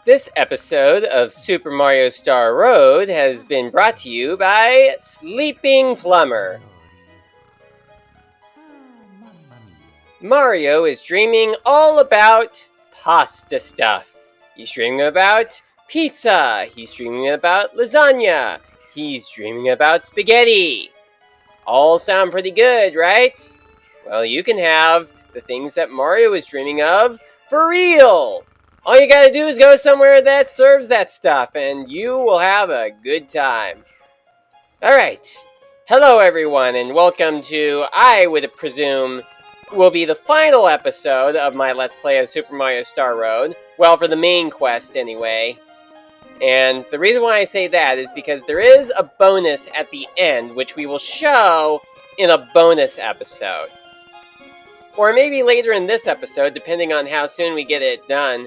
This episode of Super Mario Star Road has been brought to you by Sleeping Plumber. Mario is dreaming all about pasta stuff. He's dreaming about pizza. He's dreaming about lasagna. He's dreaming about spaghetti. All sound pretty good, right? Well, you can have the things that Mario is dreaming of for real. All you gotta do is go somewhere that serves that stuff, and you will have a good time. Alright, hello everyone, and welcome to, I would presume, will be the final episode of my Let's Play of Super Mario Star Road. Well, for the main quest, anyway. And the reason why I say that is because there is a bonus at the end, which we will show in a bonus episode. Or maybe later in this episode, depending on how soon we get it done.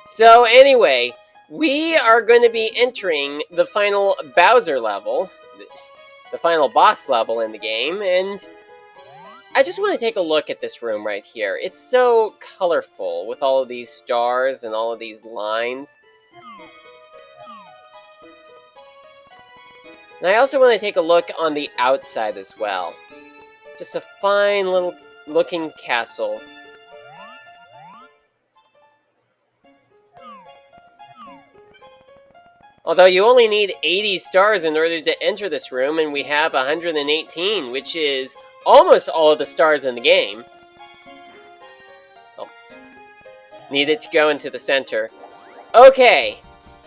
So anyway, we are going to be entering the final Bowser level, the final boss level in the game, and I just want to take a look at this room right here. It's so colorful with all of these stars and all of these lines. And I also want to take a look on the outside as well. Just a fine little looking castle. Although you only need 80 stars in order to enter this room, and we have 118, which is almost all of the stars in the game. Oh. Needed to go into the center. Okay,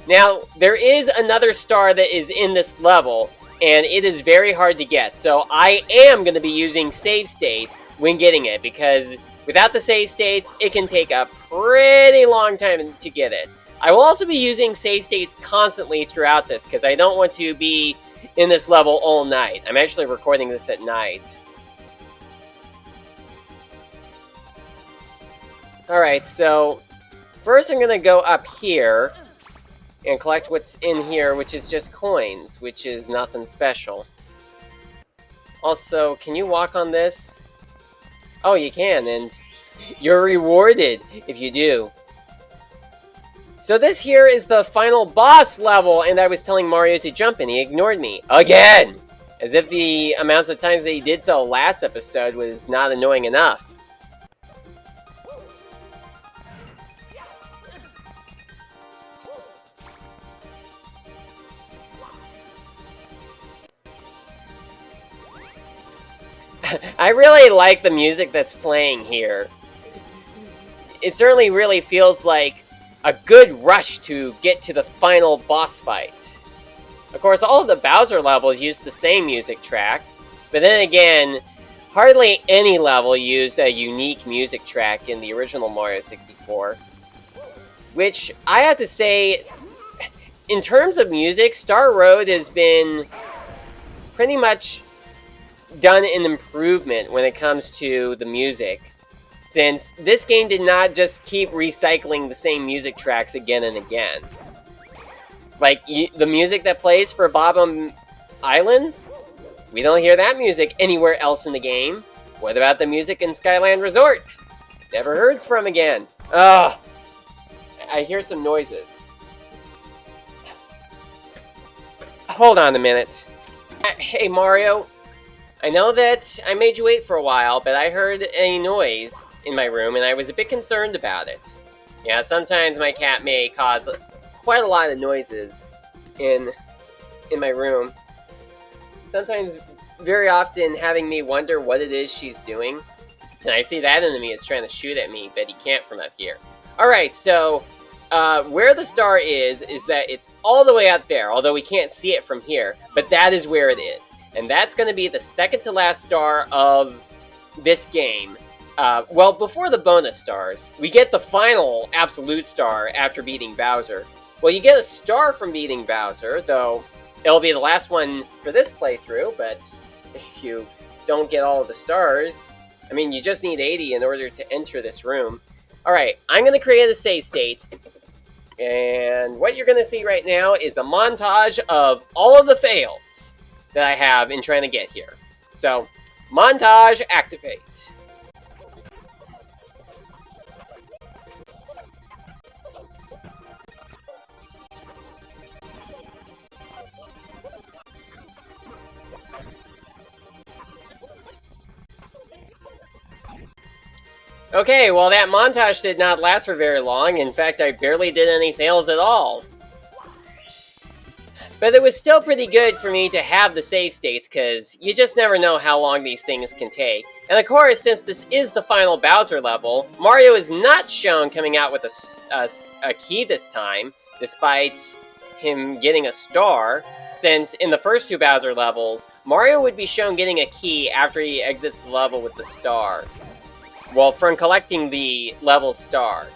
now there is another star that is in this level, and it is very hard to get. So I am going to be using save states when getting it, because without the save states, it can take a pretty long time to get it. I will also be using save states constantly throughout this, because I don't want to be in this level all night. I'm actually recording this at night. Alright, so first I'm going to go up here and collect what's in here, which is just coins, which is nothing special. Also, can you walk on this? Oh, you can, and you're rewarded if you do. So this here is the final boss level, and I was telling Mario to jump and he ignored me. Again! As if the amounts of times that he did so last episode was not annoying enough. I really like the music that's playing here. It certainly really feels like a good rush to get to the final boss fight. Of course, all of the Bowser levels use the same music track, but then again, hardly any level used a unique music track in the original Mario 64. Which, I have to say, in terms of music, Star Road has been pretty much done an improvement when it comes to the music, since this game did not just keep recycling the same music tracks again and again. Like, the music that plays for Bob Islands, we don't hear that music anywhere else in the game. What about the music in Skyland Resort? Never heard from again. Ugh! I hear some noises. Hold on a minute. Hey, Mario. I know that I made you wait for a while, but I heard a noise in my room, and I was a bit concerned about it. Yeah, sometimes my cat may cause quite a lot of noises in my room. Sometimes, very often, having me wonder what it is she's doing. And I see that enemy is trying to shoot at me, but he can't from up here. Alright, so where the star is that it's all the way out there, although we can't see it from here, but that is where it is. And that's going to be the second to last star of this game. Well, before the bonus stars, we get the final absolute star after beating Bowser. Well, you get a star from beating Bowser, though it'll be the last one for this playthrough, but if you don't get all of the stars, I mean, you just need 80 in order to enter this room. Alright, I'm going to create a save state, and what you're going to see right now is a montage of all of the fails that I have in trying to get here. So, montage activate. Okay, well that montage did not last for very long. In fact, I barely did any fails at all. But it was still pretty good for me to have the save states, because you just never know how long these things can take. And of course, since this is the final Bowser level, Mario is not shown coming out with a key this time, despite him getting a star, since in the first two Bowser levels, Mario would be shown getting a key after he exits the level with the star. Well, from collecting the level star.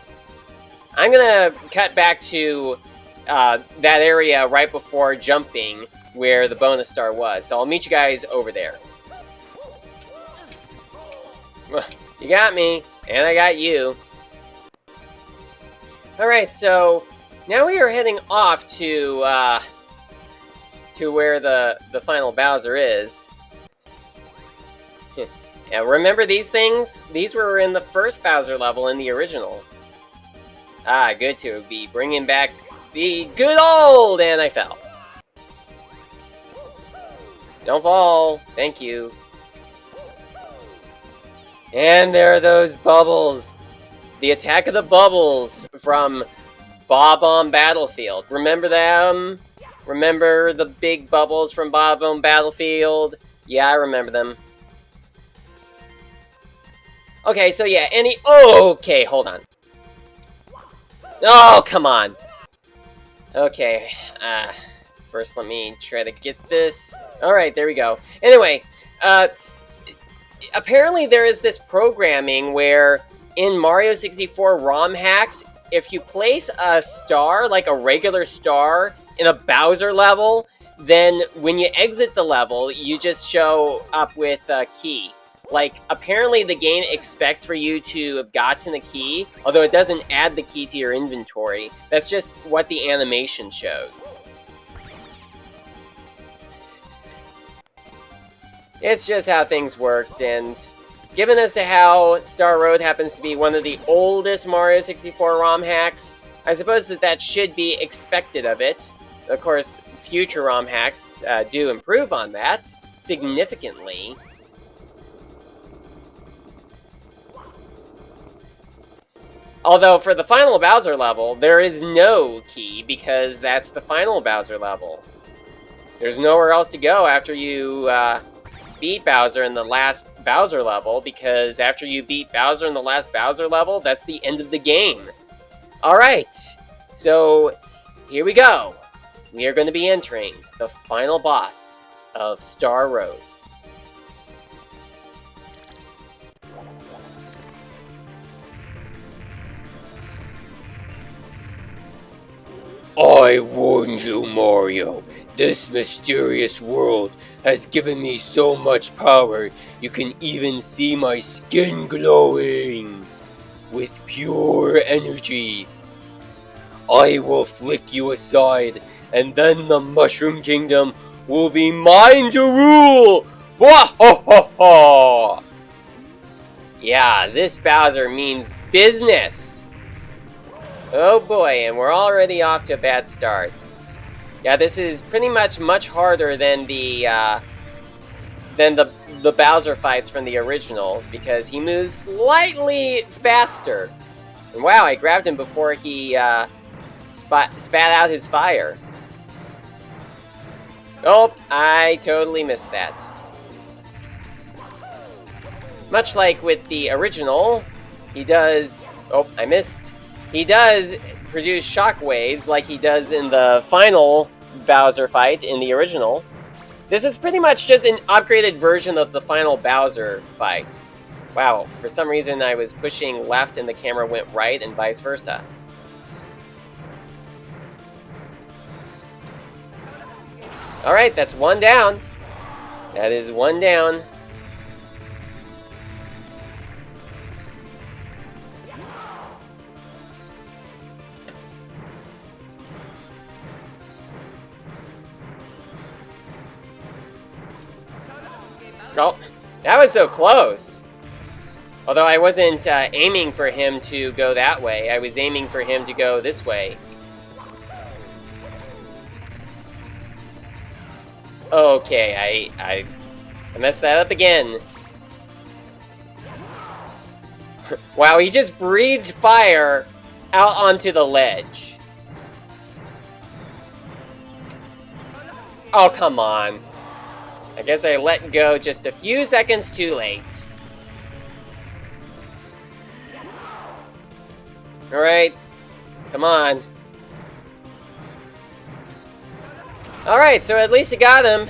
I'm gonna cut back to that area right before jumping where the bonus star was. So I'll meet you guys over there. You got me, and I got you. Alright, so now we are heading off to where the final Bowser is. Now remember these things? These were in the first Bowser level in the original. Ah, good to be bringing back the good old, and I fell. Don't fall. Thank you. And there are those bubbles. The attack of the bubbles from Bob-omb Battlefield. Remember them? Remember the big bubbles from Bob-omb Battlefield? Yeah, I remember them. Okay, so yeah, okay, hold on. Oh, come on. Okay, first let me try to get this. Alright, there we go. Anyway, apparently there is this programming where in Mario 64 ROM hacks, if you place a star, like a regular star, in a Bowser level, then when you exit the level, you just show up with a key. Like, apparently the game expects for you to have gotten a key, although it doesn't add the key to your inventory. That's just what the animation shows. It's just how things worked, and given as to how Star Road happens to be one of the oldest Mario 64 ROM hacks, I suppose that should be expected of it. Of course, future ROM hacks do improve on that significantly. Although, for the final Bowser level, there is no key, because that's the final Bowser level. There's nowhere else to go after you beat Bowser in the last Bowser level, because after you beat Bowser in the last Bowser level, that's the end of the game. Alright, so here we go. We are going to be entering the final boss of Star Road. I warned you, Mario. This mysterious world has given me so much power, you can even see my skin glowing with pure energy. I will flick you aside, and then the Mushroom Kingdom will be mine to rule! Wah-ha-ha-ha! Yeah, this Bowser means business! Oh boy, and we're already off to a bad start. Yeah, this is pretty much harder than the Bowser fights from the original, because he moves slightly faster. And wow, I grabbed him before he spat out his fire. Oh, I totally missed that. Much like with the original, he does... Oh, I missed. He does produce shockwaves like he does in the final Bowser fight in the original. This is pretty much just an upgraded version of the final Bowser fight. Wow, for some reason I was pushing left and the camera went right and vice versa. Alright, that's one down. That is one down. Oh, that was so close. Although I wasn't aiming for him to go that way. I was aiming for him to go this way. Okay, I messed that up again. Wow, he just breathed fire out onto the ledge. Oh, come on. I guess I let go just a few seconds too late. Alright. Come on. Alright, so at least I got him.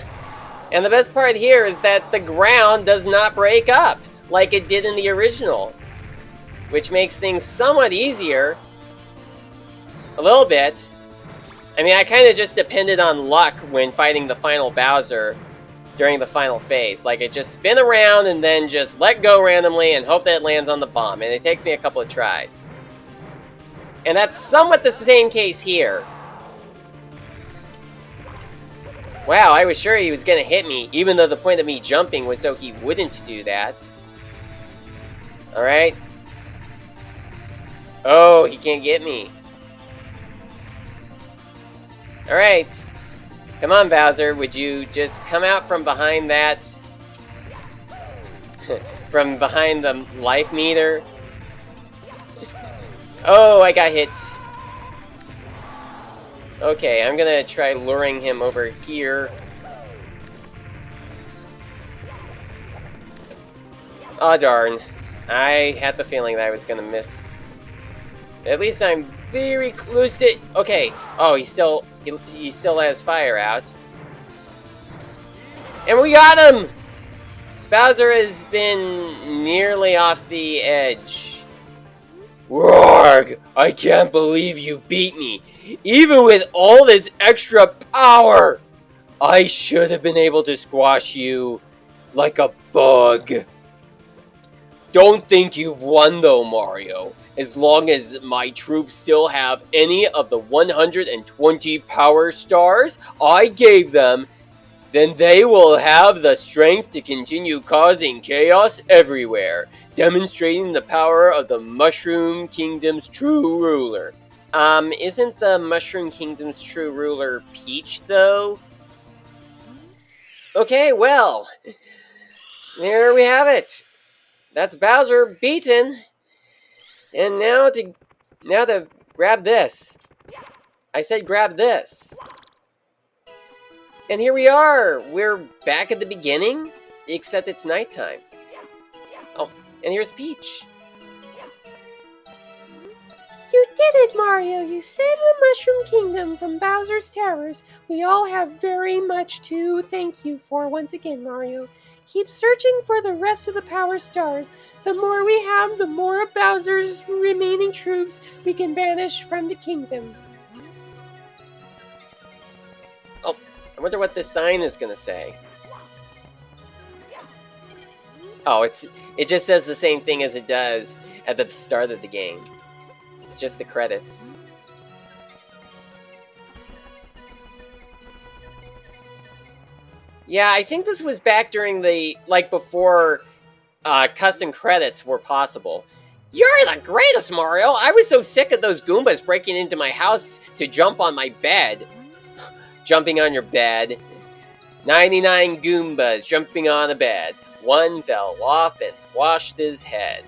And the best part here is that the ground does not break up like it did in the original, which makes things somewhat easier. A little bit. I mean, I kind of just depended on luck when fighting the final Bowser during the final phase. Like, it just spin around and then just let go randomly and hope that it lands on the bomb. And it takes me a couple of tries. And that's somewhat the same case here. Wow, I was sure he was going to hit me, even though the point of me jumping was so he wouldn't do that. Alright. Oh, he can't get me. Alright. Come on, Bowser. Would you just come out from behind that... from behind the life meter? Oh, I got hit. Okay, I'm gonna try luring him over here. Oh, darn. I had the feeling that I was gonna miss. At least I'm very close to... Okay. Oh, he still has fire out. And we got him! Bowser has been nearly off the edge. Roarg! I can't believe you beat me, even with all this extra power! I should have been able to squash you like a bug. Don't think you've won though, Mario. As long as my troops still have any of the 120 power stars I gave them, then they will have the strength to continue causing chaos everywhere, demonstrating the power of the Mushroom Kingdom's true ruler. Isn't the Mushroom Kingdom's true ruler Peach, though? Okay, well, there we have it. That's Bowser beaten. And now to grab this. I said grab this. And here we are. We're back at the beginning, except it's nighttime. Oh, and here's Peach. You did it, Mario! You saved the Mushroom Kingdom from Bowser's terrors. We all have very much to thank you for once again, Mario. Keep searching for the rest of the power stars. The more we have, the more of Bowser's remaining troops we can banish from the kingdom. Oh, I wonder what this sign is gonna say. Oh, it just says the same thing as it does at the start of the game. It's just the credits. Yeah, I think this was back during the, like, before custom credits were possible. You're the greatest, Mario! I was so sick of those Goombas breaking into my house to jump on my bed. Jumping on your bed. 99 Goombas jumping on a bed. One fell off and squashed his head.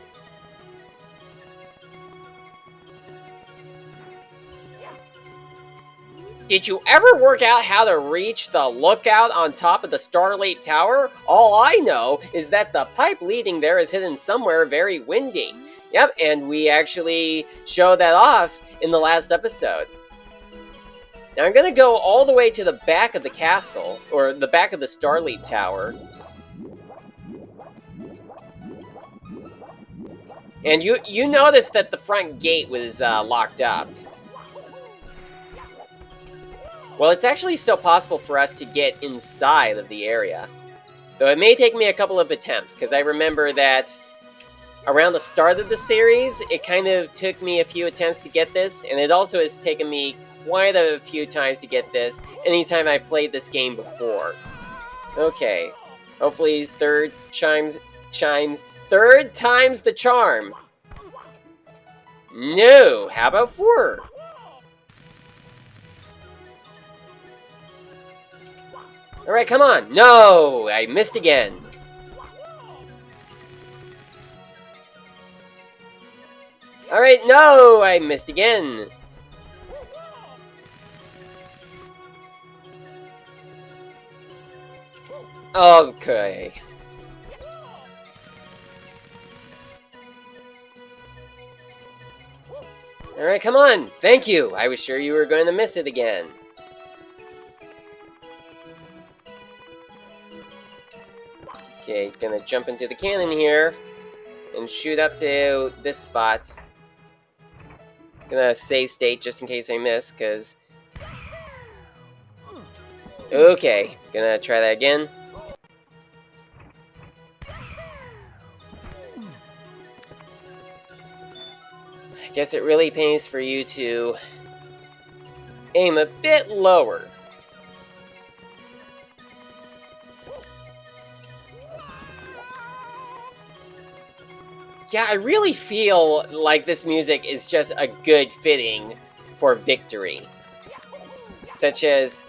Did you ever work out how to reach the lookout on top of the Starlight Tower? All I know is that the pipe leading there is hidden somewhere very windy. Yep, and we actually showed that off in the last episode. Now I'm going to go all the way to the back of the castle, or the back of the Starlight Tower. And you notice that the front gate was locked up. Well, it's actually still possible for us to get inside of the area. Though it may take me a couple of attempts, because I remember that around the start of the series, it kind of took me a few attempts to get this, and it also has taken me quite a few times to get this anytime I've played this game before. Okay. Hopefully third time's the charm. No, how about 4? Alright, come on. No, I missed again. Alright, no! I missed again. Okay. Alright, come on! Thank you! I was sure you were going to miss it again. Okay, gonna jump into the cannon here and shoot up to this spot. Gonna save state just in case I miss, because... Okay, gonna try that again. I guess it really pays for you to aim a bit lower. Yeah, I really feel like this music is just a good fitting for victory. Such as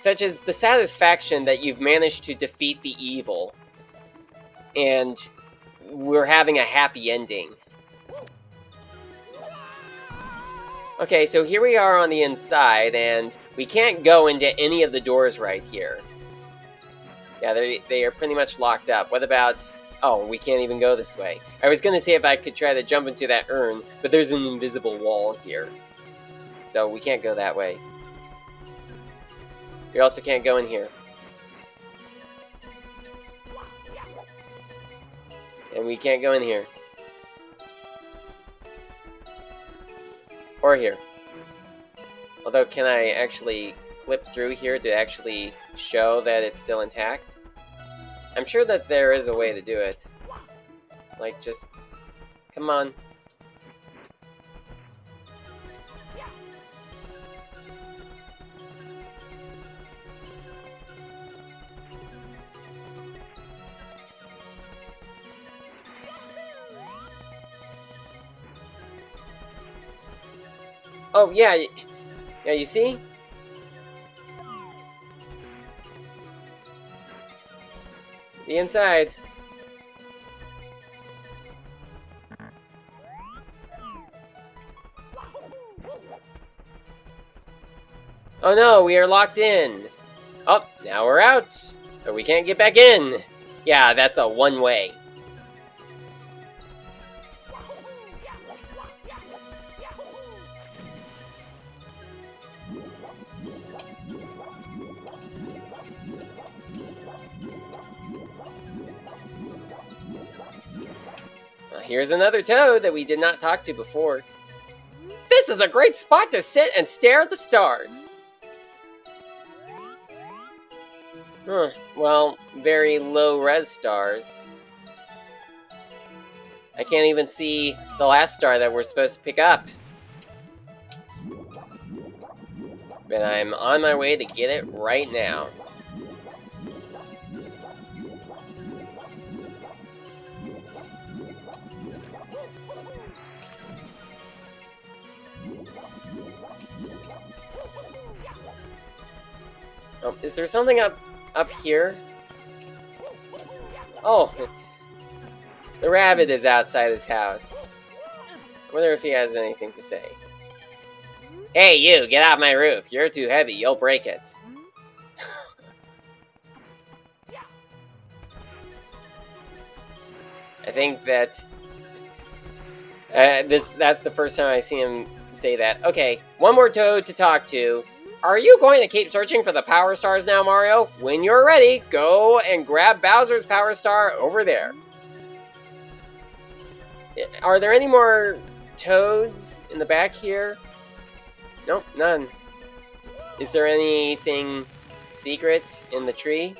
the satisfaction that you've managed to defeat the evil. And we're having a happy ending. Okay, so here we are on the inside, and we can't go into any of the doors right here. Yeah, they are pretty much locked up. What about... Oh, we can't even go this way. I was going to say if I could try to jump into that urn, but there's an invisible wall here. So we can't go that way. We also can't go in here. And we can't go in here. Or here. Although, can I actually clip through here to actually show that it's still intact? I'm sure that there is a way to do it. Like, just... Come on. Oh, yeah. Yeah, you see? The inside. Oh no, we are locked in. Oh, now we're out. But we can't get back in. Yeah, that's a one-way. Here's another toad that we did not talk to before. This is a great spot to sit and stare at the stars. Well, very low-res stars. I can't even see the last star that we're supposed to pick up. But I'm on my way to get it right now. Oh, is there something up here? Oh, the rabbit is outside his house. I wonder if he has anything to say. Hey, you, get off my roof. You're too heavy. You'll break it. I think that that's the first time I see him say that. Okay, one more toad to talk to. Are you going to keep searching for the Power Stars now, Mario? When you're ready, go and grab Bowser's Power Star over there. Are there any more toads in the back here? Nope, none. Is there anything secret in the tree?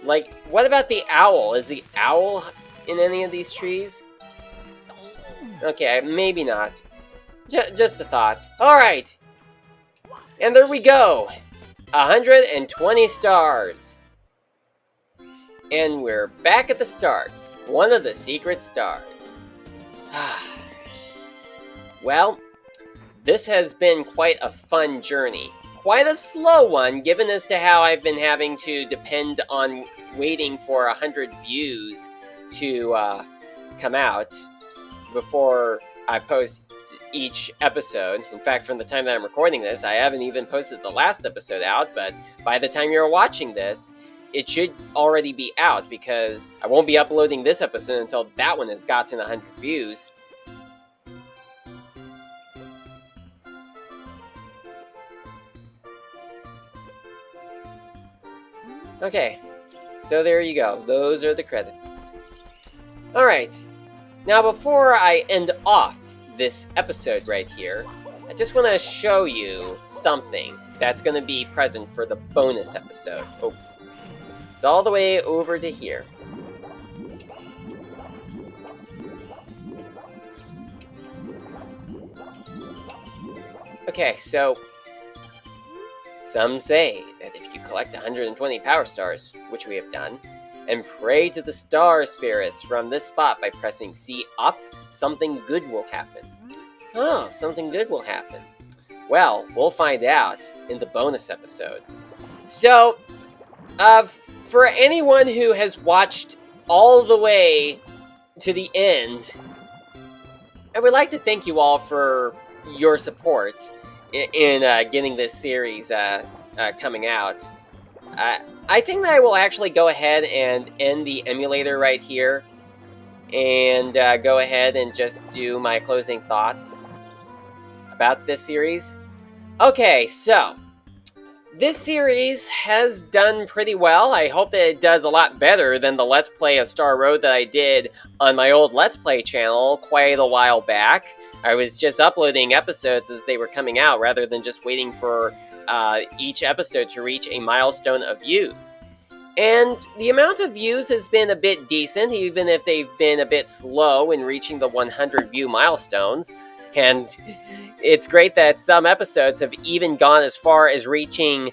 Like, what about the owl? Is the owl in any of these trees? Okay, maybe not. Just a thought. Alright! And there we go! 120 stars! And we're back at the start. One of the secret stars. Well, this has been quite a fun journey. Quite a slow one, given as to how I've been having to depend on waiting for 100 views to come out before I post each episode. In fact, from the time that I'm recording this, I haven't even posted the last episode out, but by the time you're watching this, it should already be out, because I won't be uploading this episode until that one has gotten 100 views. Okay, so there you go. Those are the credits. Alright, now before I end off this episode right here, I just want to show you something that's going to be present for the bonus episode. Oh, it's all the way over to here. Okay, so some say that if you collect 120 power stars, which we have done, and pray to the star spirits from this spot by pressing C up, something good will happen. Oh, something good will happen. Well, we'll find out in the bonus episode. So, for anyone who has watched all the way to the end, I would like to thank you all for your support in getting this series coming out. I think that I will actually go ahead and end the emulator right here, and go ahead and just do my closing thoughts about this series. Okay, so this series has done pretty well. I hope that it does a lot better than the Let's Play of Star Road that I did on my old Let's Play channel quite a while back. I was just uploading episodes as they were coming out, rather than just waiting for each episode to reach a milestone of views. And the amount of views has been a bit decent, even if they've been a bit slow in reaching the 100 view milestones. And it's great that some episodes have even gone as far as reaching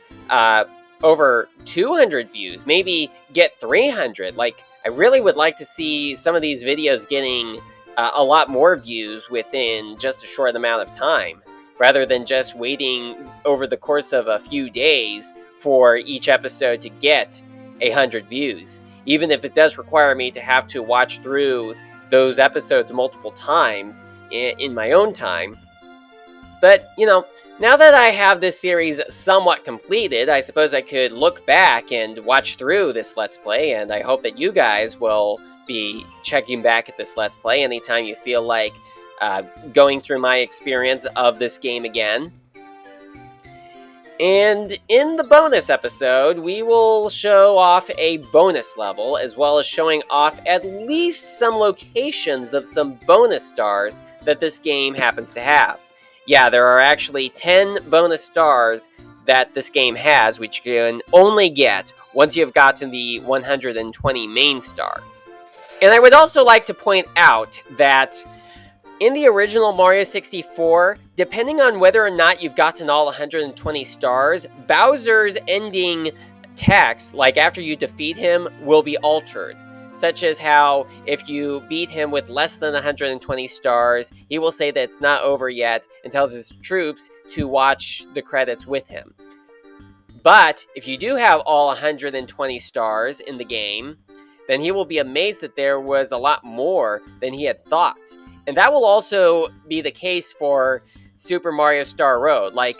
over 200 views, maybe get 300. Like, I really would like to see some of these videos getting a lot more views within just a short amount of time, rather than just waiting over the course of a few days for each episode to get 100 views. Even if it does require me to have to watch through those episodes multiple times in my own time. But, you know, now that I have this series somewhat completed, I suppose I could look back and watch through this Let's Play, and I hope that you guys will be checking back at this Let's Play anytime you feel like going through my experience of this game again. And in the bonus episode, we will show off a bonus level, as well as showing off at least some locations of some bonus stars that this game happens to have. Yeah, there are actually 10 bonus stars that this game has, which you can only get once you've gotten the 120 main stars. And I would also like to point out that in the original Mario 64, depending on whether or not you've gotten all 120 stars, Bowser's ending text, like after you defeat him, will be altered. Such as how if you beat him with less than 120 stars, he will say that it's not over yet and tells his troops to watch the credits with him. But if you do have all 120 stars in the game, then he will be amazed that there was a lot more than he had thought. And that will also be the case for Super Mario Star Road. Like,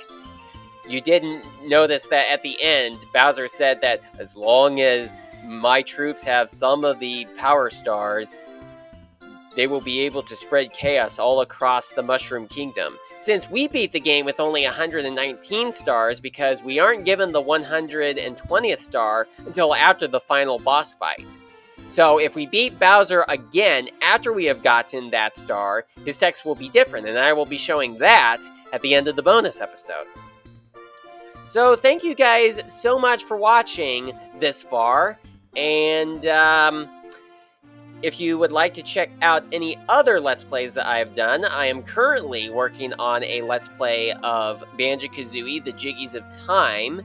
you didn't notice that at the end, Bowser said that as long as my troops have some of the power stars, they will be able to spread chaos all across the Mushroom Kingdom. Since we beat the game with only 119 stars because we aren't given the 120th star until after the final boss fight. So if we beat Bowser again after we have gotten that star, his text will be different, and I will be showing that at the end of the bonus episode. So thank you guys so much for watching this far, and if you would like to check out any other Let's Plays that I have done, I am currently working on a Let's Play of Banjo-Kazooie, The Jiggies of Time,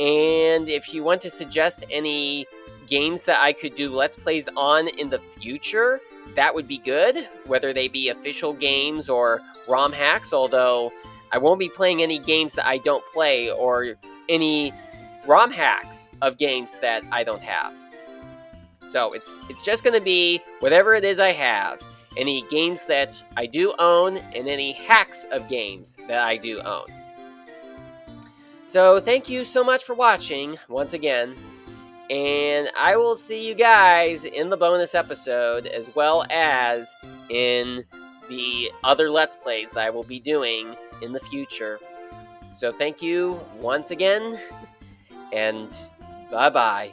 and if you want to suggest any games that I could do Let's Plays on in the future, that would be good, whether they be official games or Rom-Hacks, although I won't be playing any games that I don't play or any Rom-Hacks of games that I don't have. So it's just going to be whatever it is I have. Any games that I do own, and any hacks of games that I do own. So thank you so much for watching, once again. And I will see you guys in the bonus episode, as well as in the other Let's Plays that I will be doing in the future. So thank you once again, and bye-bye.